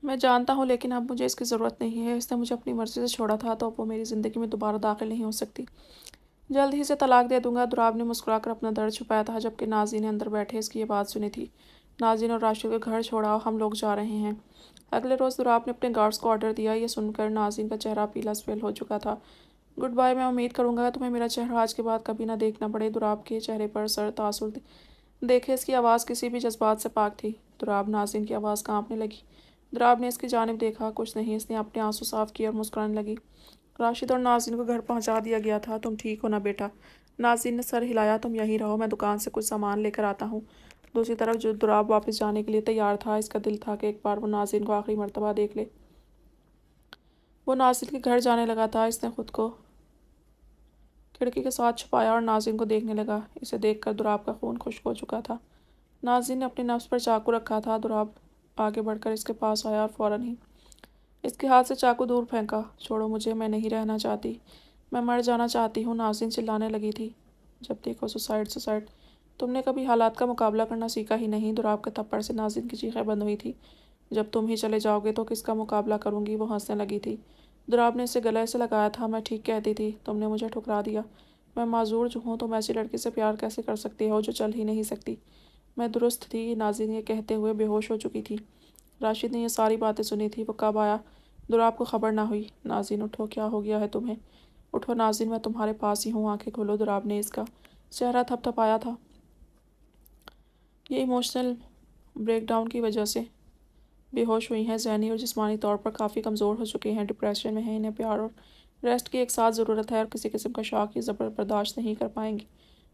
میں جانتا ہوں لیکن اب مجھے اس کی ضرورت نہیں ہے۔ اس نے مجھے اپنی مرضی سے چھوڑا تھا تو اب وہ میری زندگی میں دوبارہ داخل نہیں ہو سکتی۔ جلد ہی سے طلاق دے دوں گا۔ دراب نے مسکرا کر اپنا درد چھپایا تھا جبکہ ناظرین نے اندر بیٹھے اس کی یہ بات سنی تھی۔ ناظرین اور راشد کا گھر چھوڑا ہم لوگ جا رہے ہیں۔ اگلے روز دراب نے اپنے گارڈز کو آرڈر دیا۔ یہ سن کر ناظرین کا چہرہ پیلا سفید ہو چکا تھا۔ گڈ بائے، میں امید کروں گا تمہیں میرا چہرہ آج کے بعد کبھی نہ دیکھنا پڑے۔ دراب کے چہرے پر سر تاثر دیکھے اس کی آواز کسی بھی جذبات سے پاک تھی۔ دراب ناظرین کی آواز کانپنے لگی۔ دراب نے اس کی جانب دیکھا، کچھ نہیں۔ اس نے اپنے آنسو صاف کیے اور مسکرانے لگی۔ راشد اور ناظرین کو گھر پہنچا دیا گیا تھا۔ تم ٹھیک ہو نا بیٹا؟ ناظرین نے سر ہلایا۔ تم یہیں رہو، میں دکان سے کچھ سامان لے کر آتا ہوں۔ دوسری طرف جو دراب واپس جانے کے لیے تیار تھا، اس کا دل تھا کہ ایک بار وہ ناظرین کو آخری مرتبہ دیکھ لے۔ وہ ناظرین کے گھر جانے لگا تھا۔ اس نے خود کو کھڑکی کے ساتھ چھپایا اور ناظرین کو دیکھنے لگا۔ اسے دیکھ کر دراب کا خون خشک ہو چکا تھا۔ ناظرین نے اپنے نفس پر چاقو رکھا تھا۔ دراب آگے بڑھ کر اس کے پاس آیا اور فوراً ہی اس کے ہاتھ سے چاقو دور پھینکا۔ چھوڑو مجھے، میں نہیں رہنا چاہتی، میں مر جانا چاہتی ہوں، ناظرین چلانے لگی تھی۔ جب دیکھو سوسائڈ سوسائڈ، تم نے کبھی حالات کا مقابلہ کرنا سیکھا ہی نہیں۔ دراب کے تھپڑ سے ناظرین کی چیخیں بند ہوئی تھی۔ جب تم ہی چلے جاؤ گے تو کس کا مقابلہ کروں گی؟ وہ ہنسنے لگی تھی۔ دراب نے اسے گلے سے لگایا تھا۔ میں ٹھیک کہتی تھی، تم نے مجھے ٹھکرا دیا۔ میں معذور ہوں، تم ایسی لڑکی سے پیار کیسے کر سکتے ہو جو چل ہی نہیں سکتی؟ میں درست تھی، ناظرین یہ کہتے ہوئے بے ہوش ہو چکی تھی۔ راشد نے یہ ساری باتیں سنی تھی۔ وہ کب آیا؟ دراب کو خبر نہ ہوئی۔ ناظرین اٹھو، کیا ہو گیا ہے تمہیں؟ اٹھو ناظرین، میں تمہارے پاس ہی ہوں، آنکھیں کھولو۔ دراب نے اس کا چہرہ تھپ تھپایا تھا۔ یہ ایموشنل بریک ڈاؤن کی وجہ سے بے ہوش ہوئی ہیں، ذہنی اور جسمانی طور پر کافی کمزور ہو چکی ہیں، ڈپریشن میں ہیں، انہیں پیار اور ریسٹ کی ایک ساتھ ضرورت ہے اور کسی قسم کا شوق یا زبر برداشت نہیں کر پائیں گی۔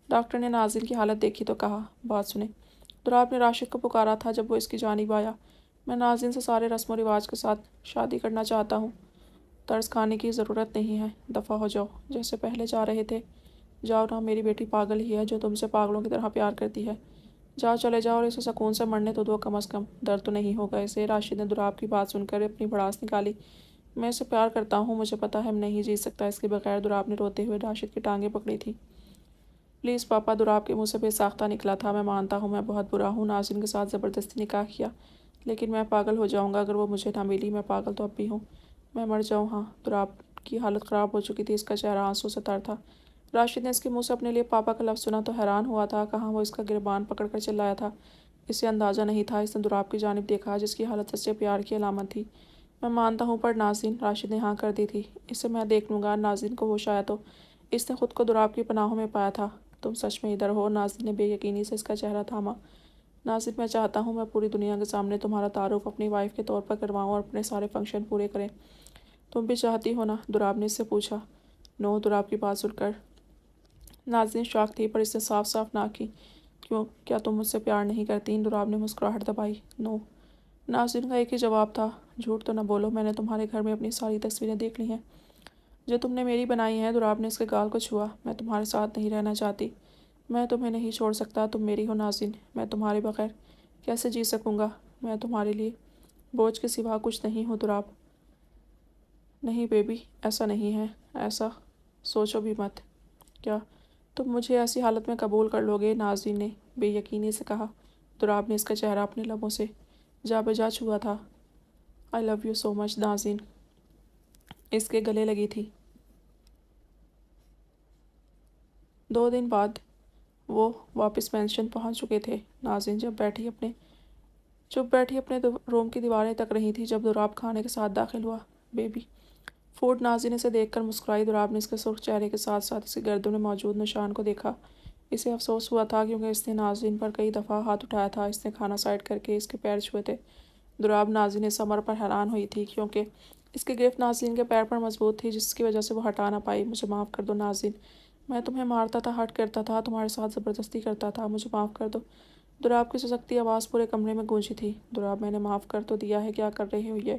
ڈاکٹر نے ناظرین کی حالت دیکھی تو کہا، بات سنیں۔ دراب نے راشد کو پکارا تھا جب وہ اس کی جانب آیا۔ میں ناظرین سے سارے رسم و رواج کے ساتھ شادی کرنا چاہتا ہوں۔ طرز کھانے کی ضرورت نہیں ہے، دفع ہو جاؤ جیسے پہلے جا رہے تھے۔ جاؤ نا، میری بیٹی پاگل ہی ہے جو تم سے پاگلوں کی طرح پیار کرتی ہے۔ جاؤ، چلے جاؤ اور اسے سکون سے مرنے تو دو، کم از کم درد تو نہیں ہوگا اسے۔ راشد نے دراب کی بات سن کر اپنی بھڑاس نکالی۔ میں اسے پیار کرتا ہوں، مجھے پتا ہے میں نہیں جی سکتا اس کے بغیر۔ دراب نے روتے ہوئے راشد کی ٹانگیں پکڑی تھی۔ پلیز پاپا، دراب کے منہ سے بے ساختہ نکلا تھا۔ میں مانتا ہوں میں بہت برا ہوں، ناظرین کے ساتھ زبردستی نکاح کیا، لیکن میں پاگل ہو جاؤں گا اگر وہ مجھے نہ ملی۔ میں پاگل تو اب بھی ہوں، میں مر جاؤں۔ ہاں، دراب کی حالت خراب ہو چکی تھی، اس کا چہرہ آنسوں سے تر تھا۔ راشد نے اس کے منہ سے اپنے لیے پاپا کا لفظ سنا تو حیران ہوا تھا، کہاں وہ اس کا گریبان پکڑ کر چلایا تھا۔ اسے اندازہ نہیں تھا۔ اس نے دراب کی جانب دیکھا جس کی حالت سچے پیار کی علامت تھی۔ میں مانتا ہوں پر ناظرین، راشد نے ہاں کر دی تھی۔ اسے میں دیکھ لوں گا۔ ناظرین کو ہوش آیا تو اس نے خود کو دراب کی پناہوں میں پایا تھا۔ تم سچ میں ادھر ہو؟ ناظرین نے بے یقینی سے اس کا چہرہ تھاما۔ ناظرین، میں چاہتا ہوں میں پوری دنیا کے سامنے تمہارا تعارف اپنی وائف کے طور پر کرواؤں اور اپنے سارے فنکشن پورے کریں۔ تم بھی چاہتی ہو نا؟ دراب نے اس سے پوچھا۔ نو، دراب کی بات سن کر ناظرین شاک تھی پر اس نے صاف صاف نہ کی۔ کیوں، کیا تم مجھ سے پیار نہیں کرتی؟ دراب نے مسکراہٹ دبائی۔ نو، ناظرین کا ایک ہی جواب تھا۔ جھوٹ تو نہ بولو، میں نے تمہارے گھر میں اپنی ساری تصویریں دیکھ لی ہیں جو تم نے میری بنائی ہیں۔ دراب نے اس کے گال کو چھوا۔ میں تمہارے ساتھ نہیں رہنا چاہتی، میں تمہیں نہیں چھوڑ سکتا، تم میری ہو ناظرین، میں تمہارے بغیر کیسے جی سکوں گا؟ میں تمہارے لیے بوجھ کے سوا کچھ نہیں ہوں دراب۔ نہیں بیبی، ایسا نہیں ہے، ایسا سوچو بھی مت۔ کیا تم مجھے ایسی حالت میں قبول کر لو گے؟ ناظرین نے بے یقینی سے کہا۔ دراب نے اس کا چہرہ اپنے لبوں سے جا بجا چھوا تھا۔ آئی لو یو سو مچ۔ ناظرین اس کے گلے لگی تھی۔ 2 دن بعد وہ واپس مینشن پہنچ چکے تھے۔ ناظرین چپ بیٹھی اپنے روم کی دیواریں تک رہی تھی جب دراب کھانے کے ساتھ داخل ہوا۔ Baby food. ناظرین اسے دیکھ کر مسکرائی۔ دراب نے اس کے سرخ چہرے کے ساتھ ساتھ اس کی گردن میں موجود نشان کو دیکھا۔ اسے افسوس ہوا تھا کیونکہ اس نے ناظرین پر کئی دفعہ ہاتھ اٹھایا تھا۔ اس نے کھانا سائڈ کر کے اس کے پیر چھوئے تھے۔ دراب ناظرین اس امر پر حیران ہوئی تھی کیونکہ اس کی گرفت ناظرین کے پیر پر مضبوط تھی جس کی وجہ سے وہ ہٹا نہ پائی۔ مجھے معاف کر دو ناظرین، میں تمہیں مارتا تھا، ہرٹ کرتا تھا، تمہارے ساتھ زبردستی کرتا تھا، مجھے معاف کر دو۔ دراب کی سسکتی آواز پورے کمرے میں گونجی تھی۔ دراب، میں نے معاف کر تو دیا ہے، کیا کر رہے ہو یہ؟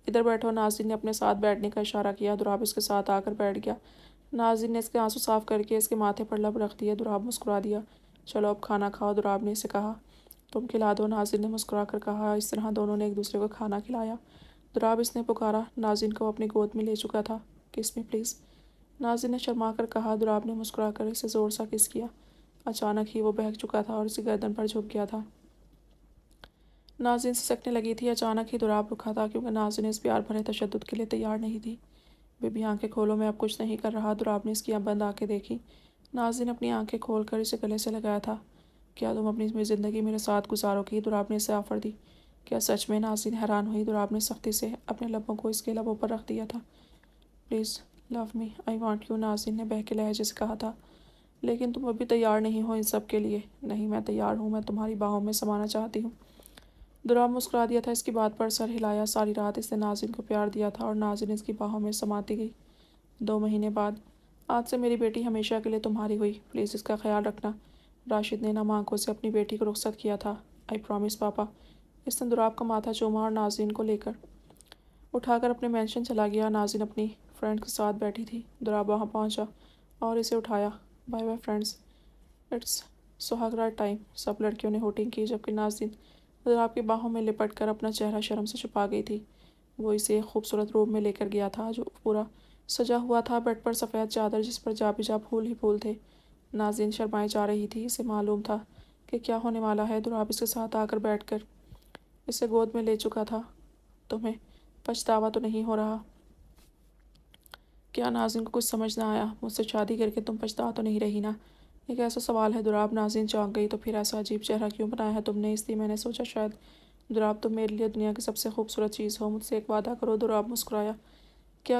ادھر بیٹھو۔ ناظرین نے اپنے ساتھ بیٹھنے کا اشارہ کیا۔ دراب اس کے ساتھ آ کر بیٹھ گیا۔ ناظرین نے اس کے آنسو صاف کر کے اس کے ماتھے پر لب رکھ دیے۔ دراب مسکرا دیا۔ چلو اب کھانا کھاؤ، دراب نے اسے کہا۔ تم کھلا دو، ناظرین نے مسکرا کر کہا۔ اس طرح دونوں نے ایک دوسرے کو کھانا کھلایا۔ دراب، اس نے پکارا۔ ناظرین کو اپنی گود میں لے چکا تھا۔ کس می پلیز، ناظرین نے شرما کر کہا۔ دراب نے مسکرا کر اسے زور سا کس کیا۔ اچانک ہی وہ بہک چکا تھا اور اسی گردن پر جھک گیا تھا۔ ناظرین سسکنے لگی تھی۔ اچانک ہی دراب رکا تھا کیونکہ ناظرین اس پیار بھرے تشدد کے لیے تیار نہیں تھی۔ بے بی آنکھیں کھولو، میں اب کچھ نہیں کر رہا۔ دراب نے اس کی بند آنکھیں دیکھی۔ ناظرین اپنی آنکھیں کھول کر اسے گلے سے لگایا تھا۔ کیا تم اپنی زندگی میرے ساتھ گزارو گی؟ دراب نے اسے آفر دی۔ کیا سچ میں؟ ناظرین حیران ہوئی۔ دراب نے سختی سے اپنے لبوں کو اس کے لبوں پر رکھ دیا تھا۔ Please love me, I want you, ناظرین نے بہکے لہجے سے کہا تھا۔ لیکن تم ابھی تیار نہیں ہو ان سب کے لیے۔ نہیں، میں تیار ہوں، میں تمہاری باہوں میں سمانا چاہتی ہوں۔ دراب مسکرا دیا تھا۔ اس کی بات پر سر ہلایا۔ ساری رات اس نے ناظرین کو پیار دیا تھا اور ناظرین اس کی باہوں میں سماتی گئی۔ 2 مہینے بعد، آج سے میری بیٹی ہمیشہ کے لیے تمہاری ہوئی۔ پلیز اس کا خیال رکھنا۔ راشد نے نم آنکھوں سے اپنی بیٹی کو رخصت کیا تھا۔ آئی پرامس پاپا۔ اس نے دراب کا ماتھا چوما اور ناظرین کو لے کر اٹھا کر اپنے مینشن چلا گیا۔ ناظرین اپنی فرینڈ کے ساتھ بیٹھی تھی۔ دراب وہاں پہنچا اور اسے اٹھایا۔ بائے بائے فرینڈز، اٹس سہاگ رات ٹائم۔ سب لڑکیوں نے ہوٹنگ کی جبکہ ناظرین دراب کی باہوں میں لپٹ کر اپنا چہرہ شرم سے چھپا گئی تھی۔ وہ اسے ایک خوبصورت روم میں لے کر گیا تھا جو پورا سجا ہوا تھا۔ بیڈ پر سفید چادر جس پر جا بجا پھول ہی پھول تھے۔ ناظرین شرمائے جا رہی تھی۔ اسے معلوم تھا کہ کیا ہونے والا ہے۔ دراب اس کے ساتھ آ کر بیٹھ کر اسے گود میں لے چکا تھا۔ تمہیں پچھتاوا تو نہیں ہو رہا؟ کیا؟ ناظرین کو کچھ سمجھ نہ آیا۔ مجھ سے شادی کر کے تم پچھتا تو نہیں رہی نا؟ ایک ایسا سوال ہے دراب۔ ناظرین چونک گئی۔ تو پھر ایسا عجیب چہرہ کیوں بنایا ہے تم نے؟ اس لیے میں نے سوچا شاید دراب تم میرے لیے دنیا کی سب سے خوبصورت چیز ہو۔ مجھ سے ایک وعدہ کرو۔ دراب مسکرایا۔ کیا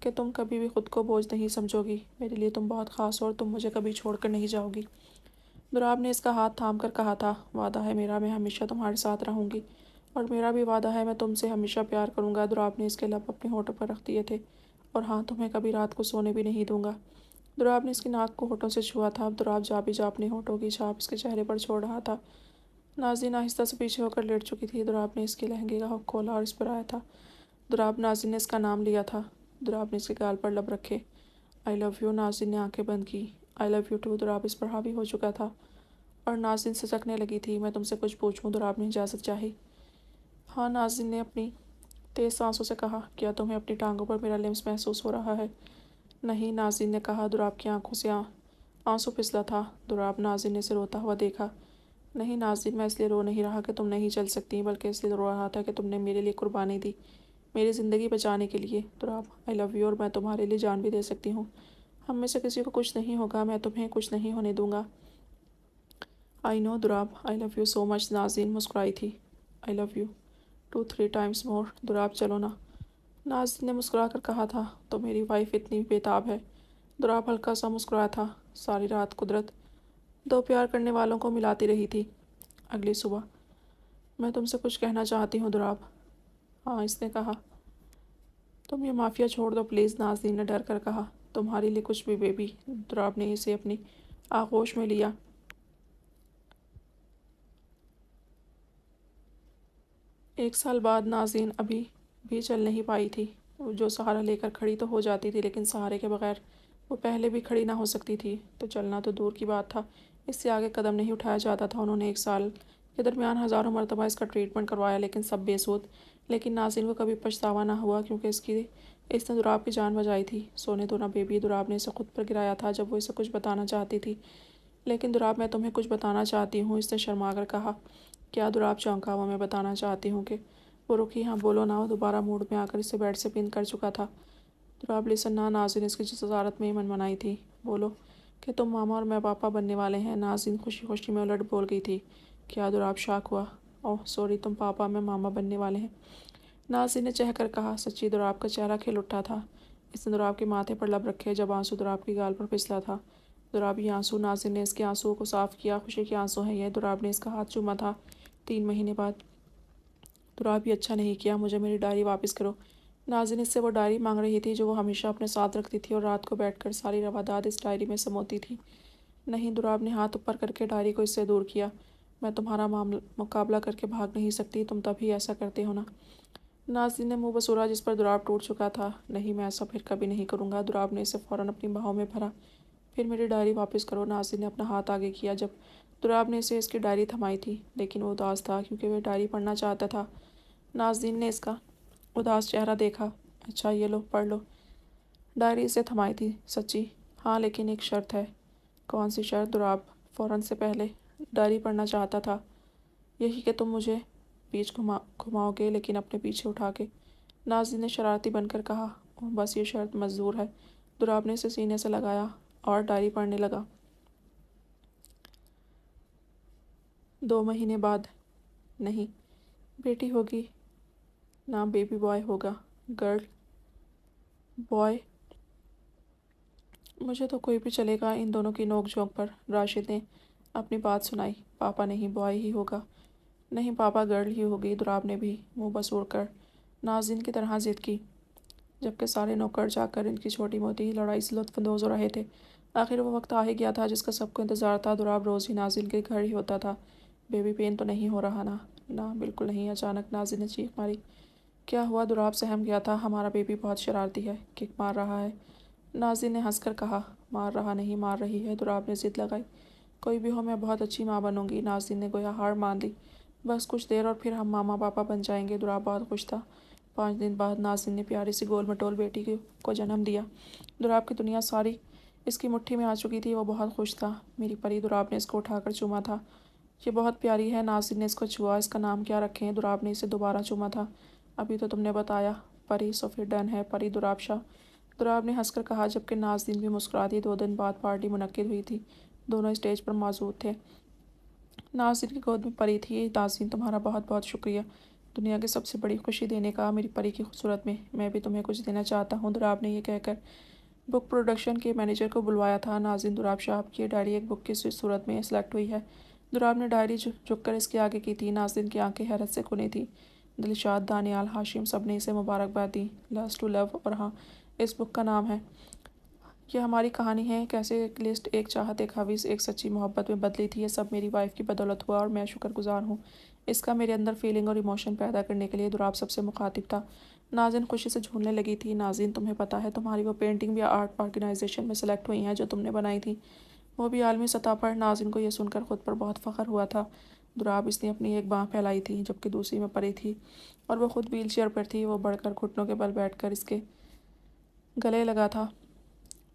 کہ تم کبھی بھی خود کو بوجھ نہیں سمجھو گی۔ میرے لیے تم بہت خاص ہو اور تم مجھے کبھی چھوڑ کر نہیں جاؤ گی۔ دراب نے اس کا ہاتھ تھام کر کہا تھا۔ وعدہ ہے میرا، میں ہمیشہ تمہارے ساتھ رہوں گی، اور میرا بھی وعدہ ہے میں تم سے ہمیشہ پیار کروں گا۔ دراب نے اس کے لب اپنے ہونٹوں پر رکھ دیے تھے۔ اور ہاں، تمہیں کبھی رات کو سونے بھی نہیں دوں گا۔ دراب نے اس کی ناک کو ہونٹوں سے چھوا تھا۔ اب دراب جا بھی جا اپنے ہونٹوں کی چھاپ اس کے چہرے پر چھوڑ رہا تھا۔ ناظرین آہستہ سے پیچھے ہو کر لیٹ چکی تھی۔ دراب نے اس کے لہنگے کا ہک کھولا اور اس پر آیا تھا۔ دراب، ناظرین نے اس کا نام لیا تھا۔ دراب نے اس کے گال پر لب رکھے۔ آئی لو یو۔ ناظرین نے آنکھیں بند کی۔ آئی لو یو ٹو۔ دراب اس پر حاوی ہو چکا تھا اور ناظرین سسکنے لگی تھی۔ میں تم سے کچھ پوچھوں؟ دراب نے اجازت چاہی۔ ہاں، ناظرین نے اپنی تیز سانسوں سے کہا۔ کیا تمہیں اپنی ٹانگوں پر میرا لمس محسوس ہو رہا ہے؟ نہیں، ناظرین نے کہا۔ دراب کی آنکھوں سے آنسو پھسلا تھا۔ دراب، ناظرین نے اسے روتا ہوا دیکھا۔ نہیں ناظرین، میں اس لیے رو نہیں رہا کہ تم نہیں چل سکتی، بلکہ اس لیے رو رہا تھا کہ تم نے میرے لیے قربانی دی، میری زندگی بچانے کے لیے۔ دراب، آئی لو یو، اور میں تمہارے لیے جان بھی دے سکتی ہوں۔ ہم میں سے کسی کو کچھ نہیں ہوگا، میں تمہیں کچھ نہیں ہونے دوں گا۔ آئی نو دراب، آئی لو یو سو مچ۔ ناظرین مسکرائی تھی۔ آئی love you 2-3 times more. Dorab, چلو نا، ناظرین نے مسکرا کر کہا تھا۔ تو میری وائف اتنی بےتاب ہے؟ دراب ہلکا سا مسکرایا تھا۔ ساری رات قدرت 2 پیار کرنے والوں کو ملاتی رہی تھی۔ اگلی صبح، میں تم سے کچھ کہنا چاہتی ہوں دراب۔ ہاں، اس نے کہا۔ تم یہ مافیا چھوڑ دو پلیز، ناظرین نے ڈر کر کہا۔ تمہارے لیے کچھ بھی بیبی۔ دراب نے اسے اپنی آغوش میں لیا۔ 1 سال بعد ناظرین ابھی بھی چل نہیں پائی تھی۔ جو سہارا لے کر کھڑی تو ہو جاتی تھی، لیکن سہارے کے بغیر وہ پہلے بھی کھڑی نہ ہو سکتی تھی۔ تو چلنا تو دور کی بات تھا، اس سے آگے قدم نہیں اٹھایا جاتا تھا۔ انہوں نے 1 سال کے درمیان ہزاروں مرتبہ اس کا ٹریٹمنٹ کروایا، لیکن سب بے سود۔ لیکن ناظرین کو کبھی پچھتاوا نہ ہوا کیونکہ اس نے دراب کی جان بچائی تھی۔ سونے دو نا بیبی۔ دراب نے اسے خود پر گرایا تھا جب وہ اسے کچھ بتانا چاہتی تھی۔ لیکن دراب، میں تمہیں کچھ بتانا چاہتی ہوں، اس نے شرما کر کہا۔ کیا؟ دراب چونکا ہوا۔ میں بتانا چاہتی ہوں کہ وہ رکی۔ ہاں بولو نا۔ وہ دوبارہ موڈ میں آ کر اسے بیڈ سے پن کر چکا تھا۔ دراب، لسن نا۔ ناظرین اس کی جسارت میں ایمن منائی تھی۔ بولو کہ تم ماما اور میں پاپا بننے والے ہیں۔ ناظرین خوشی خوشی میں الٹ بول گئی تھی۔ کیا؟ دراب شاک ہوا۔ اوہ سوری، تم پاپا میں ماما بننے والے ہیں، ناظرین نے چہ کر کہا۔ سچی؟ دراب کا چہرہ کھل اٹھا تھا۔ اس نے دراب کے ماتھے پر لب رکھے جب آنسو دراب کی گال پر پھسلا تھا۔ دراب، یہ آنسو؟ ناظرین نے اس کے آنسوؤں کو صاف کیا۔ خوشی کے آنسو ہیں یہ۔ دراب نے اس کا ہاتھ چوما تھا۔ 3 مہینے بعد۔ دراب، یہ اچھا نہیں کیا، مجھے میری ڈائری واپس کرو۔ ناظرین اس سے وہ ڈائری مانگ رہی تھی جو وہ ہمیشہ اپنے ساتھ رکھتی تھی اور رات کو بیٹھ کر ساری رواداد اس ڈائری میں سموتی تھی۔ نہیں، دراب نے ہاتھ اوپر کر کے ڈائری کو اس سے دور کیا۔ میں تمہارا مقابلہ کر کے بھاگ نہیں سکتی، تم تب ہی ایسا کرتے ہو نا؟ ناظرین نے منہ بسورا جس پر دراب ٹوٹ چکا تھا۔ نہیں، میں ایسا پھر کبھی نہیں کروں گا۔ دراب نے اسے فوراً اپنی باہوں میں بھرا۔ پھر میری ڈائری واپس کرو۔ ناظرین نے اپنا ہاتھ آگے کیا جب دراب نے اسے اس کی ڈائری تھمائی تھی، لیکن وہ اداس تھا کیونکہ وہ ڈائری پڑھنا چاہتا تھا۔ ناظرین نے اس کا اداس چہرہ دیکھا۔ اچھا، یہ لو، پڑھ لو۔ ڈائری اسے تھمائی تھی۔ سچی؟ ہاں، لیکن ایک شرط ہے۔ کون سی شرط؟ دراب فوراً سے پہلے ڈائری پڑھنا چاہتا تھا۔ یہی کہ تم مجھے پیچ گھماؤ گے لیکن اپنے پیچھے اٹھا کے؟ ناظرین نے شرارتی بن کر کہا۔ اوہ بس یہ شرط منظور ہے۔ دوراب نے اسے سینے سے لگایا اور ڈائری پڑھنے لگا۔ 2 مہینے بعد نہیں بیٹی ہوگی نہ بیبی بوائے ہوگا، گرل بوائے۔ مجھے تو کوئی بھی چلے گا۔ ان دونوں کی نوک جھونک پر راشد نے اپنی بات سنائی۔ پاپا نہیں، بوائے ہی ہوگا۔ نہیں پاپا، گرل ہی ہوگی۔ دوراب نے بھی منہ بسوڑ کر ناظرین کی طرح ضد کی، جبکہ سارے نوکر جا کر ان کی چھوٹی موٹی لڑائی سے لطف اندوز ہو رہے تھے۔ آخر وہ وقت آ ہی گیا تھا جس کا سب کو انتظار تھا۔ دوراب روز ہی ناظرین کے گھر ہی ہوتا تھا۔ بیبی پین تو نہیں ہو رہا نا؟ نہ بالکل نہیں۔ اچانک ناظرین نے چیخ ماری۔ کیا ہوا؟ دوراب سہم گیا تھا۔ ہمارا بیبی بہت شرارتی ہے، کک مار رہا ہے۔ ناظرین نے ہنس کر کہا۔ مار رہا نہیں، مار رہی ہے۔ دوراب نے ضد لگائی۔ کوئی بھی ہو، میں بہت اچھی ماں بنوں گی۔ ناظرین نے گویا ہار مان لی۔ بس کچھ دیر اور پھر ہم ماما پاپا بن جائیں گے۔ دوراب بہت خوش تھا۔ 5 دن بعد ناظرین نے پیاری سی گول مٹول بیٹی کو جنم دیا۔ دوراب کی دنیا ساری اس کی مٹھی میں آ چکی تھی۔ وہ بہت خوش تھا۔ میری پری۔ دوراب نے اس کو اٹھا کر چوما تھا۔ یہ بہت پیاری ہے۔ ناظرین نے اس کو چھوا۔ اس کا نام کیا رکھیں؟ دوراب نے اسے دوبارہ چوما تھا۔ ابھی تو تم نے بتایا پری، سو پھر ڈن ہے، پری دوراب شاہ۔ دوراب نے ہنس کر کہا، جبکہ ناظرین بھی مسکرا دی۔ 2 دن بعد پارٹی منعقد ہوئی تھی۔ دونوں اسٹیج پر موجود تھے۔ ناظرین کی گود میں پری تھی۔ ناظرین تمہارا بہت بہت شکریہ دنیا کی سب سے بڑی خوشی دینے کا میری پری کی صورت میں۔ میں بھی تمہیں کچھ دینا چاہتا ہوں۔ دوراب نے یہ کہہ کر بک پروڈکشن کے مینیجر کو بلوایا تھا۔ ناظرین، دوراب صاحب کی یہ ڈائری ایک بک کی صورت میں سلیکٹ ہوئی ہے۔ دوراب نے ڈائری جھک کر اس کے آگے کی تھی۔ ناظرین کی آنکھیں حیرت سے کھلی تھیں۔ دلشاد، دانیال، ہاشم سب نے اسے مبارکباد دی۔ لسٹ ٹو لو، اور ہاں اس بک کا نام ہے۔ یہ ہماری کہانی ہے، کیسے ایک لسٹ، ایک چاہت، ایک حویص، ایک سچی محبت میں بدلی تھی۔ یہ سب میری وائف کی بدولت ہوا اور میں شکر گزار ہوں اس کا میرے اندر فیلنگ اور ایموشن پیدا کرنے کے لیے۔ دوراب سب سے مخاطب تھا۔ ناظرین خوشی سے جھولنے لگی تھی۔ ناظرین، تمہیں پتہ ہے تمہاری وہ پینٹنگ بھی آرٹ آرگنائزیشن میں سلیکٹ ہوئی ہیں جو تم نے بنائی تھی، وہ بھی عالمی سطح پر۔ ناظرین کو یہ سن کر خود پر بہت فخر ہوا تھا۔ دوراب، اس نے اپنی ایک بانہ پھیلائی تھی جبکہ دوسری میں پری تھی اور وہ خود ویل چیئر پر تھی۔ وہ بڑھ کر گھٹنوں کے بل بیٹھ کر اس کے گلے لگا تھا۔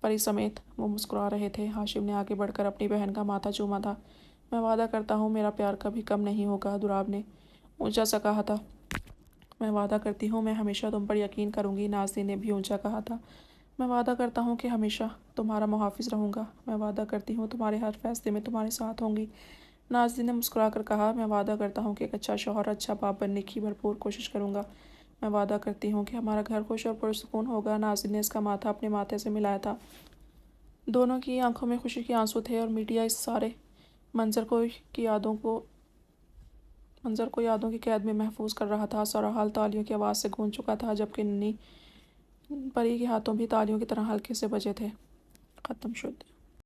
پری سمیت وہ مسکرا رہے تھے۔ ہاشم نے آگے بڑھ کر اپنی بہن کا ماتھا چوما تھا۔ میں وعدہ کرتا ہوں میرا پیار کبھی کم نہیں ہوگا، دوراب نے اونچا سا کہا تھا۔ میں وعدہ کرتی ہوں میں ہمیشہ تم پر یقین کروں گی، ناظرین نے بھی اونچا کہا تھا۔ میں وعدہ کرتا ہوں کہ ہمیشہ تمہارا محافظ رہوں گا۔ میں وعدہ کرتی ہوں تمہارے ہر فیصلے میں تمہارے ساتھ ہوں گی، ناظرین نے مسکرا کر کہا۔ میں وعدہ کرتا ہوں کہ ایک اچھا شوہر، اچھا باپ بننے کی بھرپور کوشش کروں گا۔ میں وعدہ کرتی ہوں کہ ہمارا گھر خوش اور پرسکون ہوگا۔ ناظرین نے اس کا ماتھا اپنے ماتھے سے ملایا تھا۔ دونوں کی آنکھوں میں خوشی کے آنسو تھے اور میڈیا اس سارے منظر کو یادوں کی قید میں محفوظ کر رہا تھا۔ سارا حال تالیوں کی آواز سے گونج چکا تھا، جبکہ ننھی پری کے ہاتھوں بھی تالیوں کی طرح ہلکے سے بجے تھے۔ ختم شد۔